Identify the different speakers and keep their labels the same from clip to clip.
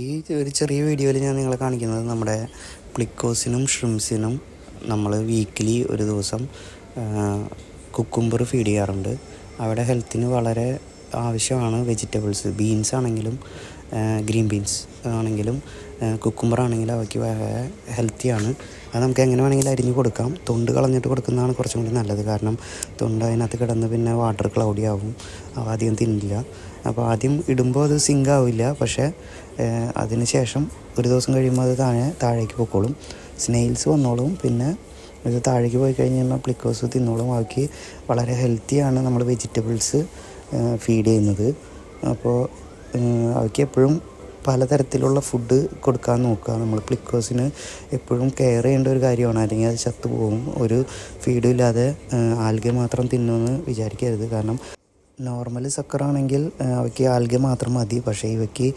Speaker 1: ഈ ഒരു ചെറിയ വീഡിയോയിൽ ഞാൻ നിങ്ങളെ കാണിക്കുന്നത് നമ്മുടെ പ്ലിക്കോസിനും ഷ്രിംസിനും നമ്മൾ വീക്കിലി ഒരു ദിവസം കുക്കുംബർ ഫീഡ് ചെയ്യാറുണ്ട്. അവിടെ ഹെൽത്തിന് വളരെ ആവശ്യമാണ് വെജിറ്റബിൾസ്. ബീൻസ് ആണെങ്കിലും ഗ്രീൻ ബീൻസ് ആണെങ്കിലും കുക്കുംബർ ആണെങ്കിലും അവയ്ക്ക് വളരെ ഹെൽത്തിയാണ്. അത് നമുക്ക് എങ്ങനെ വേണമെങ്കിലും അരിഞ്ഞ് കൊടുക്കാം. തൊണ്ട് കളഞ്ഞിട്ട് കൊടുക്കുന്നതാണ് കുറച്ചും കൂടി നല്ലത്. കാരണം തൊണ്ട് അതിനകത്ത് കിടന്ന് പിന്നെ വാട്ടർ ക്ലൗഡി ആവും, അവ അധികം തിന്നില്ല. അപ്പോൾ ആദ്യം ഇടുമ്പോൾ അത് സിങ്ക് ആവില്ല, പക്ഷേ അതിന് ശേഷം ഒരു ദിവസം കഴിയുമ്പോൾ അത് താഴേക്ക് പൊക്കോളും. സ്നെയിൽസ് വന്നോളും. പിന്നെ ഇത് താഴേക്ക് പോയി കഴിഞ്ഞ് കഴിഞ്ഞാൽ പ്ലിക്കോസ് തിന്നോളും. അവയ്ക്ക് വളരെ ഹെൽത്തിയാണ് നമ്മൾ വെജിറ്റബിൾസ് ഫീഡ് ചെയ്യുന്നത്. അപ്പോൾ അവയ്ക്ക് എപ്പോഴും പലതരത്തിലുള്ള ഫുഡ് കൊടുക്കാൻ നോക്കുക. നമ്മൾ പ്ലിക്കോസിന് എപ്പോഴും കെയർ ചെയ്യേണ്ട ഒരു കാര്യമാണ്, അല്ലെങ്കിൽ അത് ചത്തുപോകും. ഒരു ഫീഡും ഇല്ലാതെ ആൽഗ മാത്രം തിന്നുമെന്ന് വിചാരിക്കരുത്. കാരണം നോർമൽ സക്കറാണെങ്കിൽ അവയ്ക്ക് ആൽഗ മാത്രം മതി. പക്ഷേ ഇവയ്ക്ക്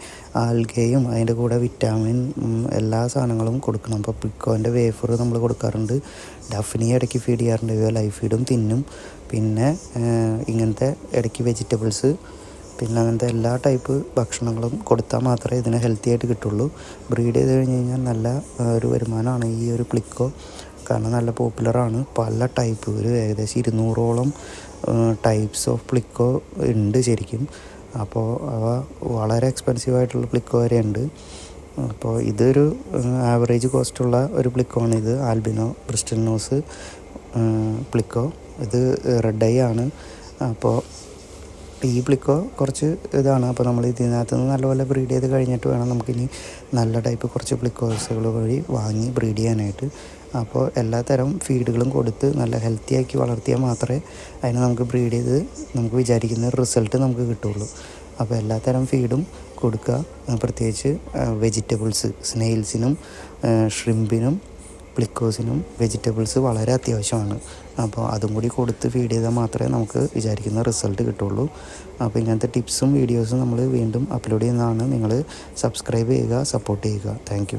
Speaker 1: ആൽഗയും അതിൻ്റെ കൂടെ വിറ്റാമിൻ എല്ലാ സാധനങ്ങളും കൊടുക്കണം. അപ്പോൾ പ്ലിക്കോൻ്റെ വേഫർ നമ്മൾ കൊടുക്കാറുണ്ട്. ഡഫ്നി ഇടയ്ക്ക് ഫീഡ് ചെയ്യാറുണ്ട്. ഇവ ലൈഫ് ഫീഡും തിന്നും. പിന്നെ ഇങ്ങനത്തെ ഇടയ്ക്ക് വെജിറ്റബിൾസ്, പിന്നെ അങ്ങനത്തെ എല്ലാ ടൈപ്പ് ഭക്ഷണങ്ങളും കൊടുത്താൽ മാത്രമേ ഇതിനെ ഹെൽത്തി ആയിട്ട് കിട്ടുള്ളൂ. ബ്രീഡ് ചെയ്ത് കഴിഞ്ഞ് കഴിഞ്ഞാൽ നല്ല ഒരു വരുമാനമാണ് ഈ ഒരു പ്ലിക്കോ. കാരണം നല്ല പോപ്പുലറാണ്. പല ടൈപ്പ്, ഒരു ഏകദേശം 200ഓളം ടൈപ്സ് ഓഫ് പ്ലിക്കോ ഉണ്ട് ശരിക്കും. അപ്പോൾ അവ വളരെ എക്സ്പെൻസീവായിട്ടുള്ള പ്ലിക്കോ വരെ ഉണ്ട്. അപ്പോൾ ഇതൊരു ആവറേജ് കോസ്റ്റുള്ള ഒരു പ്ലിക്കോ ആണ് ഇത്. Albino bristlenose pleco. ഇത് റെഡ് ഐ ആണ്. അപ്പോൾ ഈ പ്ലിക്കോ കുറച്ച് ഇതാണ്. അപ്പോൾ നമ്മൾ ഇതിനകത്ത് നിന്ന് നല്ലപോലെ ബ്രീഡ് ചെയ്ത് കഴിഞ്ഞിട്ട് വേണം നമുക്കിനി നല്ല ടൈപ്പ് കുറച്ച് പ്ലിക്കോസുകൾ വഴി വാങ്ങി ബ്രീഡ് ചെയ്യാനായിട്ട്. അപ്പോൾ എല്ലാ തരം ഫീഡുകളും കൊടുത്ത് നല്ല ഹെൽത്തി ആക്കി വളർത്തിയാൽ മാത്രമേ അതിനെ നമുക്ക് ബ്രീഡ് ചെയ്ത് നമുക്ക് വിചാരിക്കുന്ന റിസൾട്ട് നമുക്ക് കിട്ടുള്ളൂ. അപ്പോൾ എല്ലാ തരം ഫീഡും കൊടുക്കുക. പ്രത്യേകിച്ച് വെജിറ്റബിൾസ്, സ്നെയിൽസിനും ഷ്രിമ്പിനും പ്ലിക്കോസിനും വെജിറ്റബിൾസ് വളരെ അത്യാവശ്യമാണ്. അപ്പോൾ അതും കൂടി കൊടുത്ത് ഫീഡ് ചെയ്താൽ മാത്രമേ നമുക്ക് വിചാരിക്കുന്ന റിസൾട്ട് കിട്ടുള്ളൂ. അപ്പോൾ ഇങ്ങനത്തെ ടിപ്സും വീഡിയോസും നമ്മൾ വീണ്ടും അപ്ലോഡ് ചെയ്യുന്നതാണ്. നിങ്ങൾ സബ്സ്ക്രൈബ് ചെയ്യുക, സപ്പോർട്ട് ചെയ്യുക. താങ്ക്